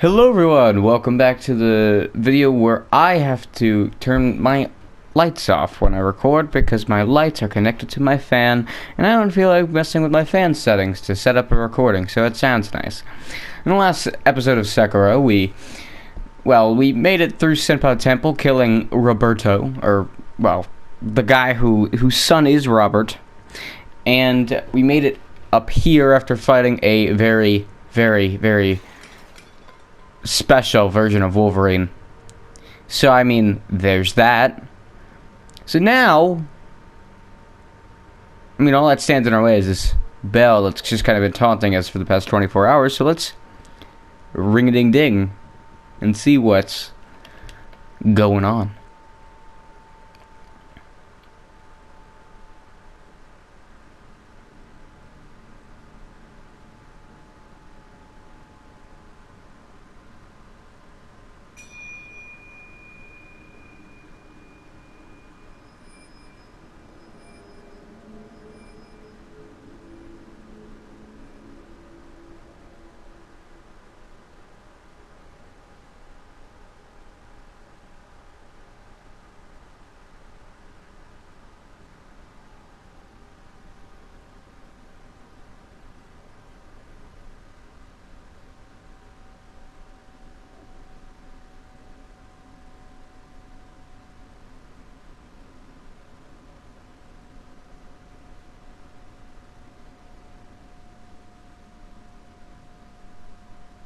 Hello everyone, welcome back to the video where I have to turn my lights off when I record because my lights are connected to my fan and I don't feel like messing with my fan settings to set up a recording, so it sounds nice. In the last episode of Sekiro, we made it through Senpai Temple, killing Roberto, or, well, the guy whose son is Robert, and we made it up here after fighting a very, very, very special version of Wolverine. So, I mean, there's that. So now, I mean, all that stands in our way is this bell that's just kind of been taunting us for the past 24 hours. So let's ring-a-ding-ding and see what's going on.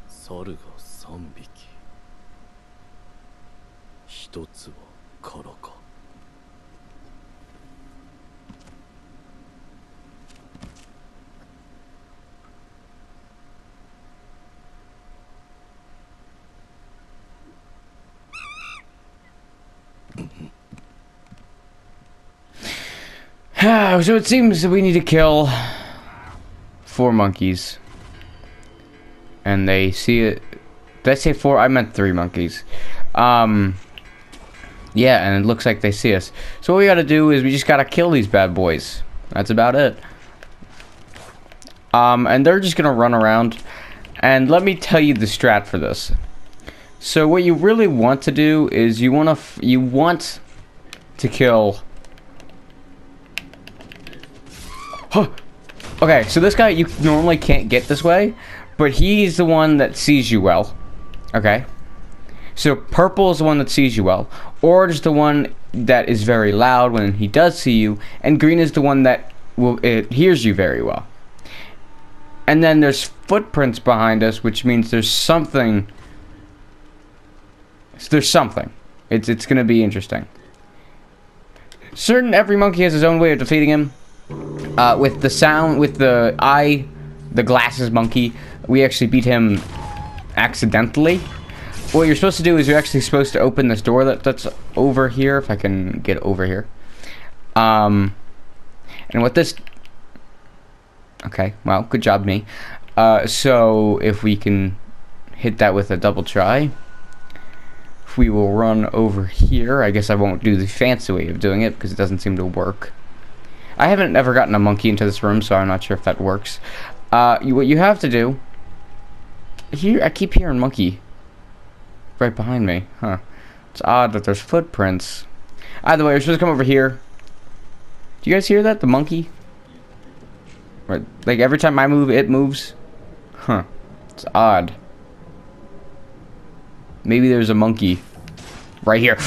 Socorro 3匹一つを殺かSo it seems that we need to kill 4 monkeys. And they see it. Did I say 4? I meant 3 monkeys. Yeah, and it looks like they see us. So what we gotta do is we just gotta kill these bad boys. That's about it. And they're just gonna run around. And let me tell you the strat for this. So what you really want to do is you want to kill. Huh. Okay, so this guy you normally can't get this way. But he's the one that sees you well. Okay? So purple is the one that sees you well. Orange is the one that is very loud when he does see you. And green is the one that hears you very well. And then there's footprints behind us, which means there's something. There's something. It's going to be interesting. Every monkey has his own way of defeating him. With the glasses monkey, we actually beat him accidentally. What you're supposed to do is you're actually supposed to open this door that's over here, if I can get over here. And what this... Okay, well, good job, me. So, if we can hit that with a double try, we will run over here. I guess I won't do the fancy way of doing it, because it doesn't seem to work. I haven't ever gotten a monkey into this room, so I'm not sure if that works. What you have to do... Here, I keep hearing monkey right behind me. Huh. It's odd that there's footprints. Either way, we're supposed to come over here. Do you guys hear that? The monkey? Right. Like, every time I move, it moves. Huh. It's odd. Maybe there's a monkey right here.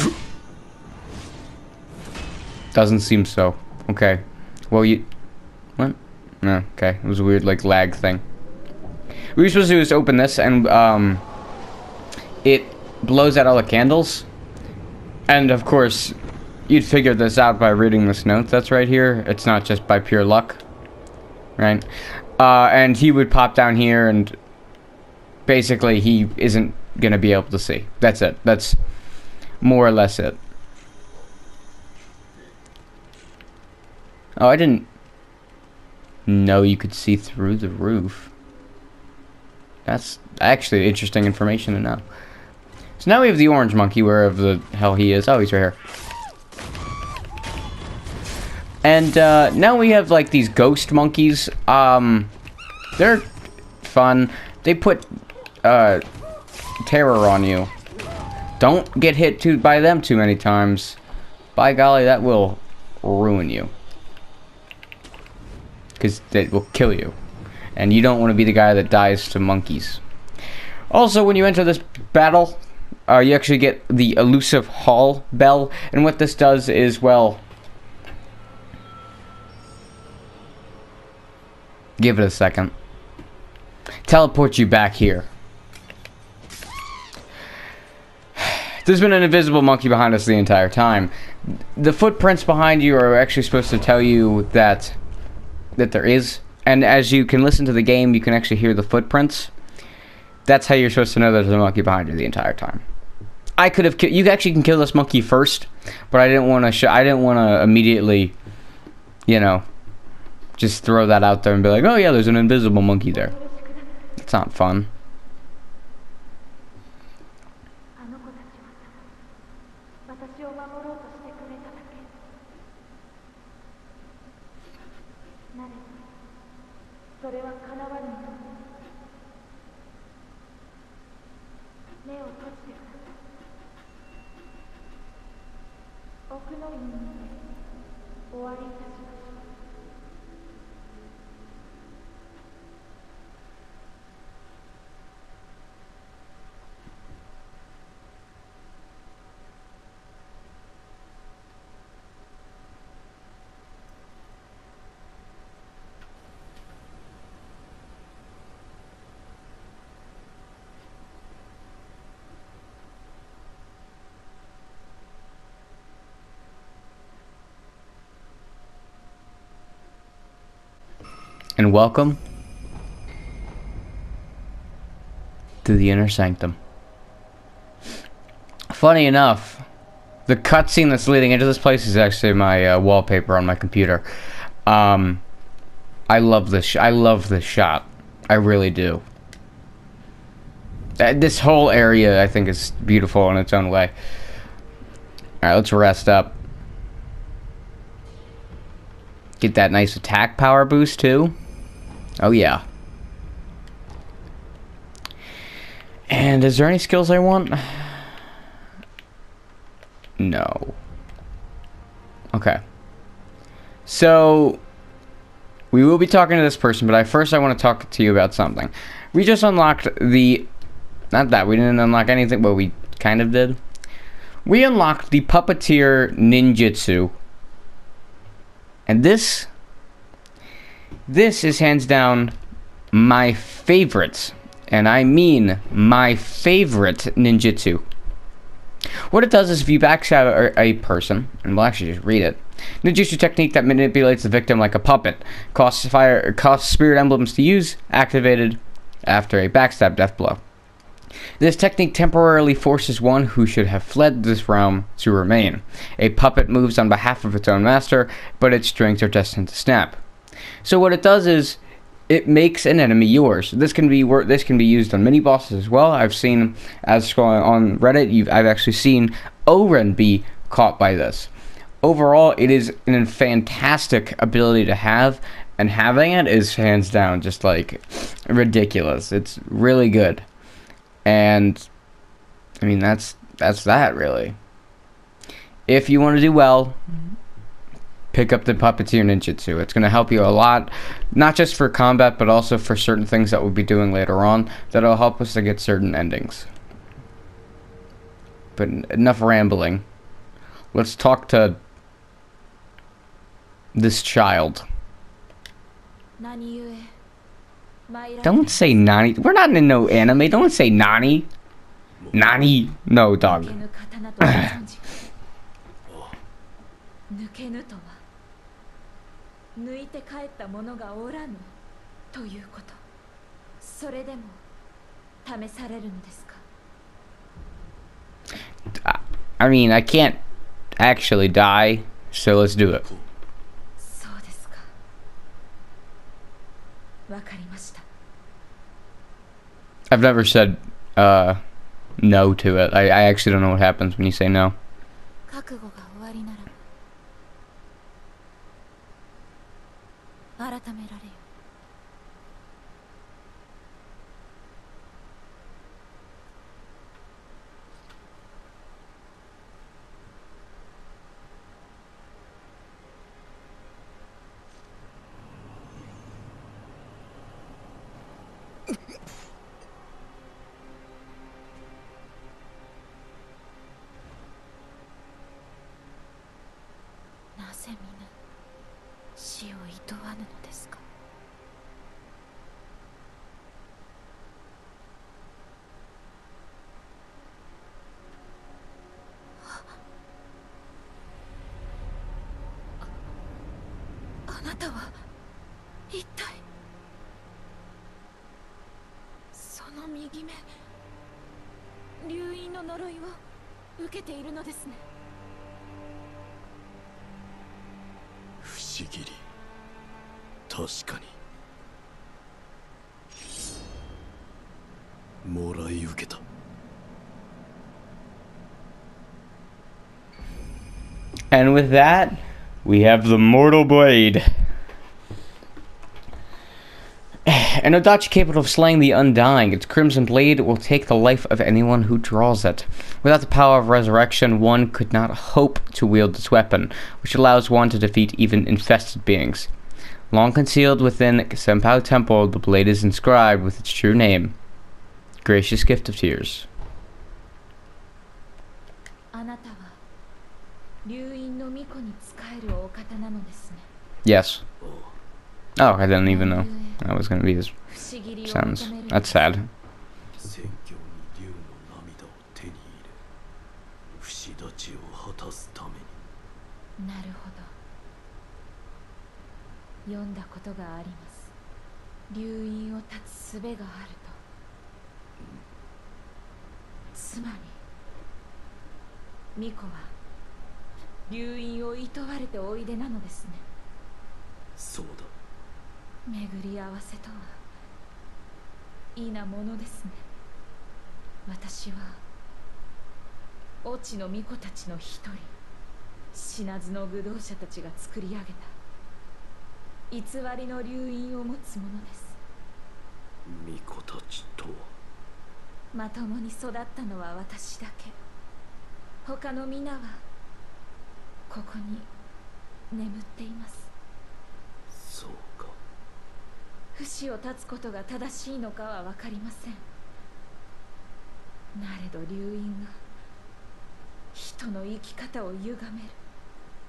Doesn't seem so. Okay. Well, what? No, okay. It was a weird, like, lag thing. What we're supposed to do is open this, and, it blows out all the candles. And, of course, you'd figure this out by reading this note that's right here. It's not just by pure luck. Right? And he would pop down here, and basically he isn't gonna be able to see. That's it. That's more or less it. Oh, I didn't know you could see through the roof. That's actually interesting information to know. So now we have the orange monkey, wherever the hell he is. Oh, he's right here. And now we have like these ghost monkeys. They're fun. They put terror on you. Don't get hit by them too many times. By golly, that will ruin you. Because it will kill you. And you don't want to be the guy that dies to monkeys. Also, when you enter this battle, you actually get the elusive hall bell. And what this does is, well... Give it a second. Teleport you back here. There's been an invisible monkey behind us the entire time. The footprints behind you are actually supposed to tell you that there is. And as you can listen to the game, you can actually hear the footprints. That's how you're supposed to know there's a monkey behind you the entire time. I could have you actually can kill this monkey first, but I didn't want to I didn't want to immediately, you know, just throw that out there and be like, "Oh yeah, there's an invisible monkey there." It's not fun. And welcome to the inner sanctum. Funny enough, the cutscene that's leading into this place is actually my wallpaper on my computer. I love this. I love this shot. I really do. This whole area, I think, is beautiful in its own way. All right, let's rest up. Get that nice attack power boost too. Oh yeah. And is there any skills I want? No. Okay. So we will be talking to this person, but first I want to talk to you about something. We just unlocked the... Not that, we didn't unlock anything, but we kind of did. We unlocked the Puppeteer Ninjutsu. And this is hands down my favorite, and I mean my favorite ninjutsu. What it does is if you backstab a person, and we'll actually just read it. Ninjutsu technique that manipulates the victim like a puppet. Costs spirit emblems to use, activated after a backstab death blow. This technique temporarily forces one who should have fled this realm to remain. A puppet moves on behalf of its own master, but its strings are destined to snap. So what it does is it makes an enemy yours. This can be used on mini bosses as well. I've seen, as scrolling on Reddit, I've actually seen Oren be caught by this. Overall, it is a fantastic ability to have, and having it is hands down just like ridiculous. It's really good. And I mean that's that really. If you want to do well, pick up the Puppeteer Ninjutsu. It's going to help you a lot, not just for combat, but also for certain things that we'll be doing later on that'll help us to get certain endings. But enough rambling. Let's talk to this child. Don't say Nani. We're not in no anime. Don't say Nani. Nani. No, dog. I mean, I can't actually die, so let's do it. I've never said no to it. I actually don't know what happens when you say no. め流因の呪いを受けているのですね。不思議り確かにもらい受けた。And with that, we have the Mortal Blade. An Odachi capable of slaying the Undying, its crimson blade will take the life of anyone who draws it. Without the power of resurrection, one could not hope to wield this weapon, which allows one to defeat even infested beings. Long concealed within Senpou Temple, the blade is inscribed with its true name, Gracious Gift of Tears. あなたは流因の巫女に仕えるお方なのですね。 Yes. Oh, I didn't even know that was going to be his sentence. That's sad. 戦況に竜の涙を手に入れ不死立ちを果たすために。なるほど。読んだことがあります。流因を断つ術があると。つまり巫女は流因を厭われておいでなのですね。そうだ。巡り合わせとは異なものですね。私は越智の巫女たちの一人、死なずの愚道者たちが作り上げた偽りの流因を持つものです。巫女たちとはまともに育ったのは私だけ。他の皆はここに眠っています。そうか。不死を断つことが正しいのかは分かりません。なれど流因が人の生き方を歪める、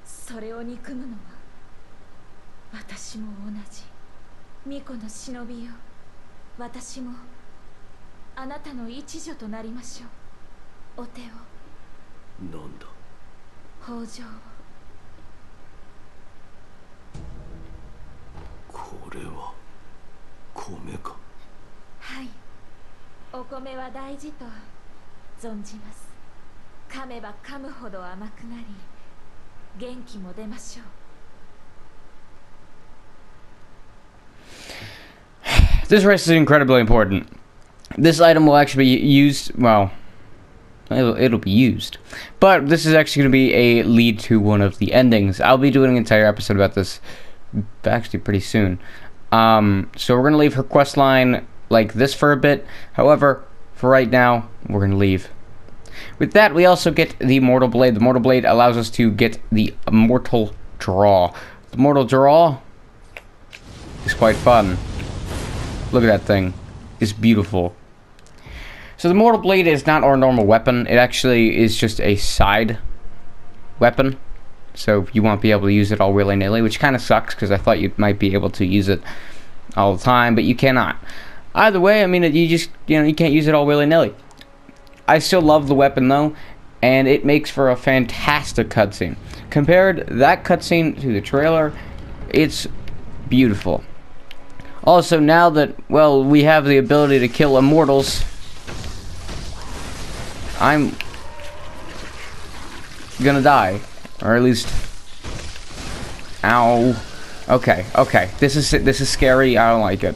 それを憎むのは私も同じ。巫女の忍びよ、私もあなたの一女となりましょう。お手を。なんだ。北条を。これは米か。はい、お米は大事と存じます。噛めば噛むほど甘くなり元気も出ましょう。This rice is incredibly important. This item will actually be used, well, it'll be used. But this is actually going to be a lead to one of the endings. I'll be doing an entire episode about this actually pretty soon. So we're going to leave her quest line like this for a bit. However, for right now, we're going to leave. With that, we also get the Mortal Blade. The Mortal Blade allows us to get the Mortal Draw. The Mortal Draw is quite fun. Look at that thing. It's beautiful. So the Mortal Blade is not our normal weapon. It actually is just a side weapon. So you won't be able to use it all willy-nilly, which kind of sucks because I thought you might be able to use it all the time, but you cannot. Either way, I mean, you just, you can't use it all willy-nilly. I still love the weapon though, and it makes for a fantastic cutscene. Compared that cutscene to the trailer, it's beautiful. Also, now that, well, we have the ability to kill immortals, I'm gonna die. Or at least... Ow. Okay. This is scary. I don't like it.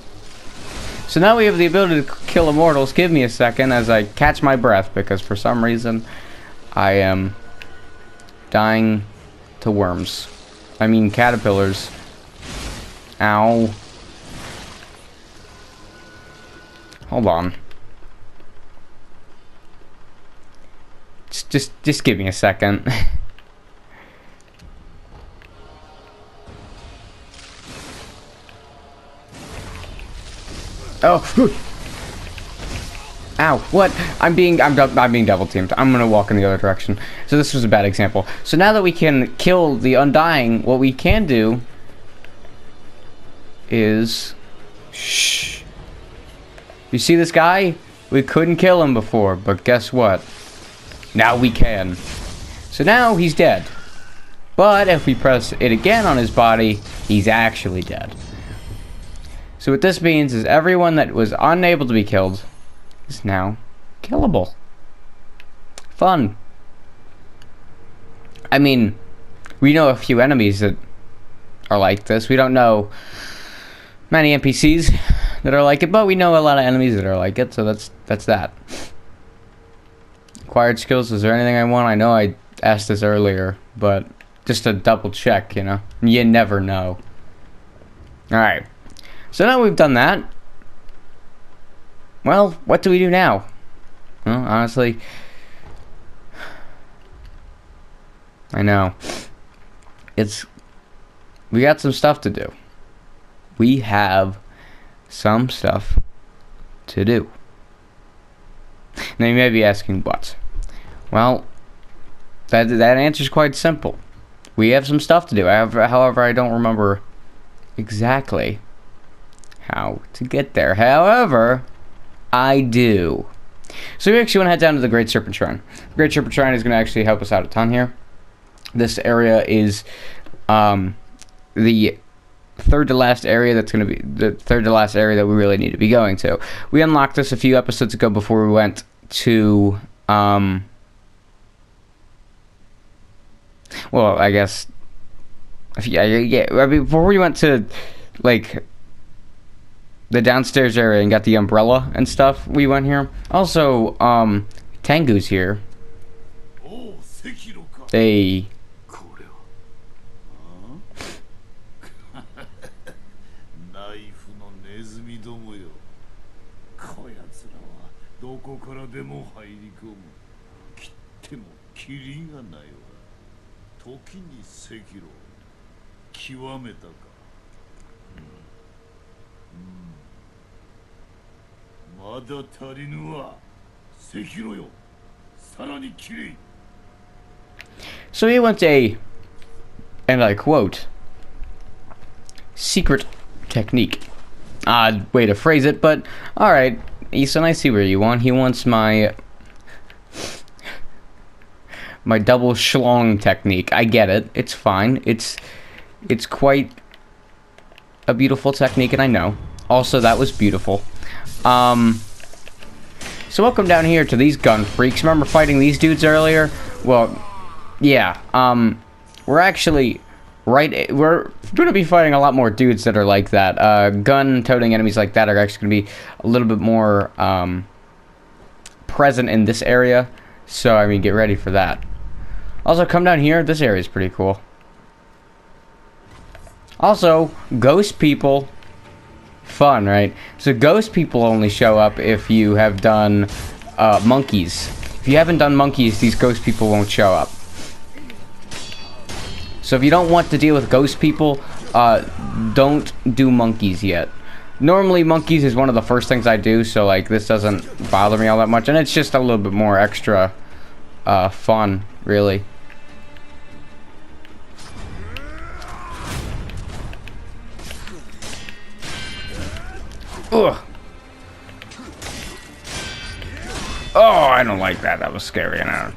So now we have the ability to kill immortals. Give me a second as I catch my breath, because for some reason I am dying to worms. I mean caterpillars. Ow. Hold on. Just give me a second. Oh. Ow, what? I'm being double teamed. I'm gonna walk in the other direction. So this was a bad example. So now that we can kill the Undying, what we can do is... Shh. You see this guy? We couldn't kill him before, but guess what? Now we can. So now he's dead. But if we press it again on his body, he's actually dead. So what this means is everyone that was unable to be killed is now killable. Fun. I mean, we know a few enemies that are like this. We don't know many NPCs that are like it, but we know a lot of enemies that are like it, so that's that. Acquired skills, is there anything I want? I know I asked this earlier, but just to double check, you know? You never know. Alright. So now we've done that. Well, what do we do now? Well, honestly, I know. We got some stuff to do. We have some stuff to do. Now you may be asking what? Well, that answer is quite simple. We have some stuff to do. However, I don't remember exactly how to get there. However, I do. So we actually want to head down to the Great Serpent Shrine. The Great Serpent Shrine is going to actually help us out a ton here. This area is the third to last area that's going to be the third to last area that we really need to be going to. We unlocked this a few episodes ago before we went to well, I guess yeah, I mean, before we went to like the downstairs area and got the umbrella and stuff, we went here. Also, Tengu's here. Oh, Sekiro. They ナイフのネズミどもよ。こやつらはどこからでも入り込む。切ってもキリがないわ。時に赤狼、極めたか。まだ足りぬわ。赤狼よ。さらに切れ。 So he wants a, and I quote, secret technique. Odd way to phrase it, but alright, Ethan, I see where you want. He wants my double schlong technique. I get it. It's fine. It's quite a beautiful technique, and I know. Also, that was beautiful. So welcome down here to these gun freaks. Remember fighting these dudes earlier? Well, yeah, we're actually we're going to be fighting a lot more dudes that are like that. Gun-toting enemies like that are actually going to be a little bit more present in this area. So, I mean, get ready for that. Also, come down here. This area is pretty cool. Also, ghost people. Fun, right? So, ghost people only show up if you have done monkeys. If you haven't done monkeys, these ghost people won't show up. So if you don't want to deal with ghost people, don't do monkeys yet. Normally, monkeys is one of the first things I do, so like this doesn't bother me all that much, and it's just a little bit more extra fun, really. Ugh. Oh, I don't like that. That was scary, and I don't.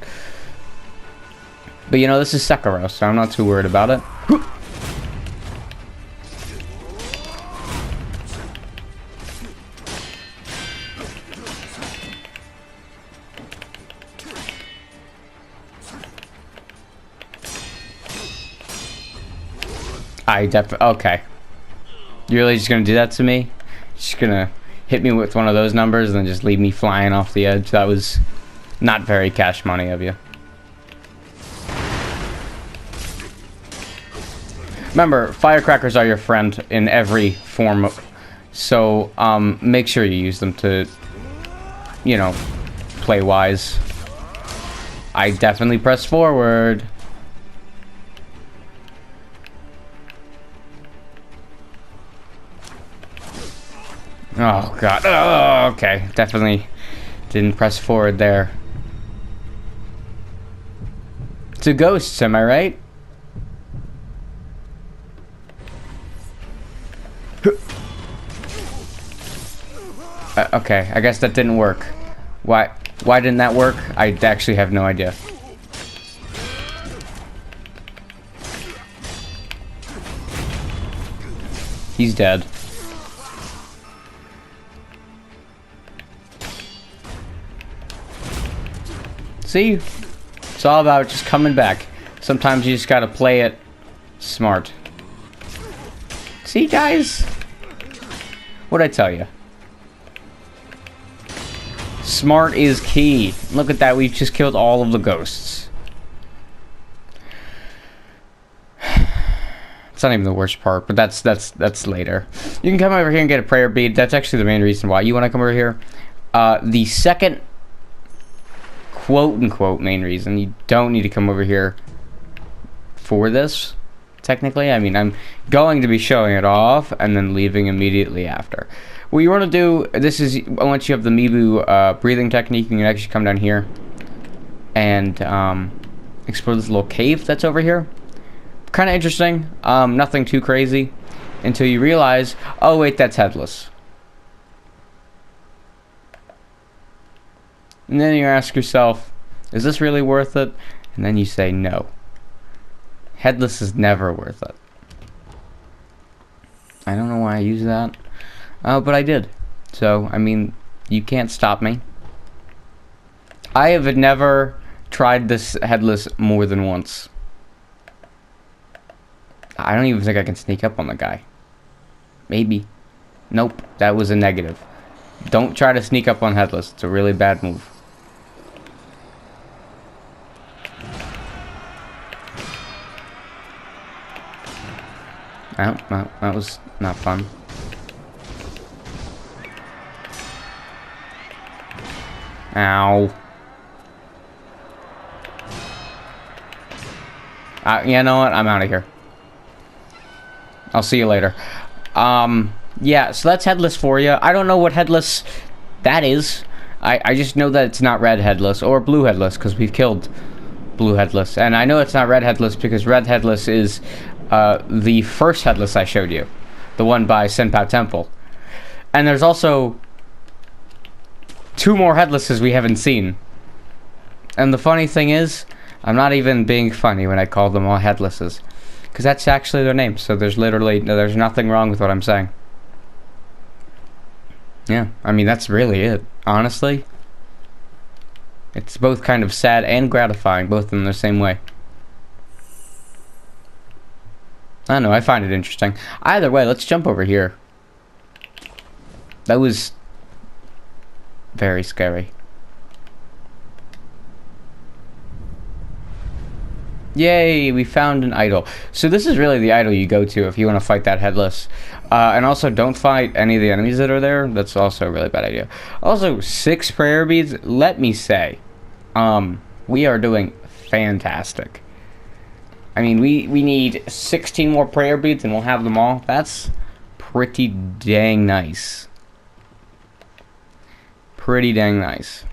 But you know, this is Sekiro, so I'm not too worried about it. Okay. You're really just gonna do that to me? Just gonna hit me with one of those numbers and then just leave me flying off the edge? That was not very cash money of you. Remember, firecrackers are your friend in every form, so make sure you use them to, you know, play wise. I definitely press forward. Oh god. Oh, okay. Definitely didn't press forward there. To ghosts, am I right? Okay, I guess that didn't work. Why didn't that work? I actually have no idea. He's dead. See? It's all about just coming back. Sometimes you just gotta play it smart. See, guys? What'd I tell you? Smart is key. Look at that, we've just killed all of the ghosts. It's not even the worst part, but that's later. You can come over here and get a prayer bead. That's actually the main reason why you want to come over here. The second quote-unquote main reason you don't need to come over here for this, technically. I mean, I'm going to be showing it off and then leaving immediately after. What you want to do, this is, once you have the Mibu breathing technique, you can actually come down here and explore this little cave that's over here. Kind of interesting, nothing too crazy, until you realize, oh wait, that's headless. And then you ask yourself, is this really worth it? And then you say no. Headless is never worth it. I don't know why I use that. But I did. So, I mean, you can't stop me. I have never tried this headless more than once. I don't even think I can sneak up on the guy. Maybe. Nope, that was a negative. Don't try to sneak up on headless. It's a really bad move. Oh, that was not fun. Ow. You know what? I'm out of here. I'll see you later. Yeah, so that's headless for you. I don't know what headless that is. I just know that it's not red headless or blue headless because we've killed blue headless. And I know it's not red headless because red headless is the first headless I showed you. The one by Senpou Temple. And there's also 2 more headlesses we haven't seen. And the funny thing is, I'm not even being funny when I call them all headlesses. Because that's actually their name. So there's nothing wrong with what I'm saying. Yeah, I mean, that's really it. Honestly. It's both kind of sad and gratifying, both in the same way. I don't know, I find it interesting. Either way, let's jump over here. That was very scary. Yay, we found an idol. So this is really the idol you go to if you want to fight that headless. And also, don't fight any of the enemies that are there. That's also a really bad idea. Also, 6 prayer beads. Let me say, we are doing fantastic. I mean, we need 16 more prayer beads and we'll have them all. That's pretty dang nice. Pretty dang nice.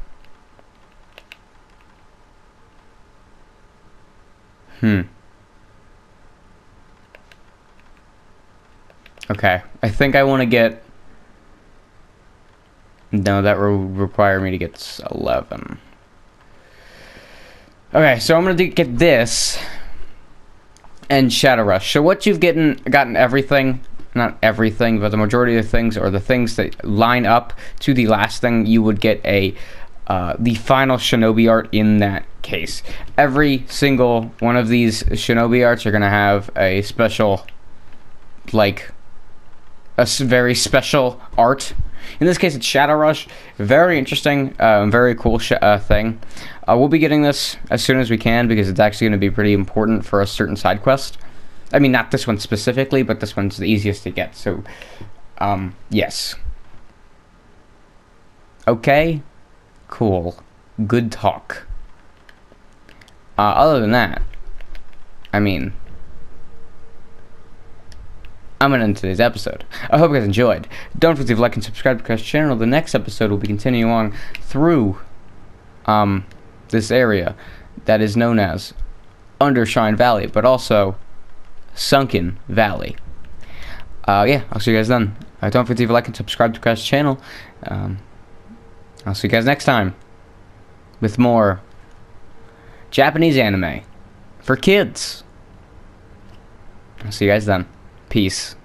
Okay, I think I want to get... No, that will require me to get 11. Okay, so I'm going to get this and Shadow Rush. So what you've gotten everything, not everything, but the majority of the things, or the things that line up to the last thing, you would get the final shinobi art in that case. Every single one of these shinobi arts are going to have a special, like, a very special art. In this case, it's Shadow Rush. Very interesting, very cool thing. We'll be getting this as soon as we can because it's actually going to be pretty important for a certain side quest. I mean, not this one specifically, but this one's the easiest to get. So, yes. Okay. Cool. Good talk. Other than that, I mean, I'm going to end today's episode. I hope you guys enjoyed. Don't forget to like and subscribe to the channel. The next episode will be continuing on through this area that is known as Undershine Valley, but also Sunken Valley. Yeah, I'll see you guys then. Don't forget to like and subscribe to the channel. I'll see you guys next time with more Japanese anime for kids. I'll see you guys then. Peace.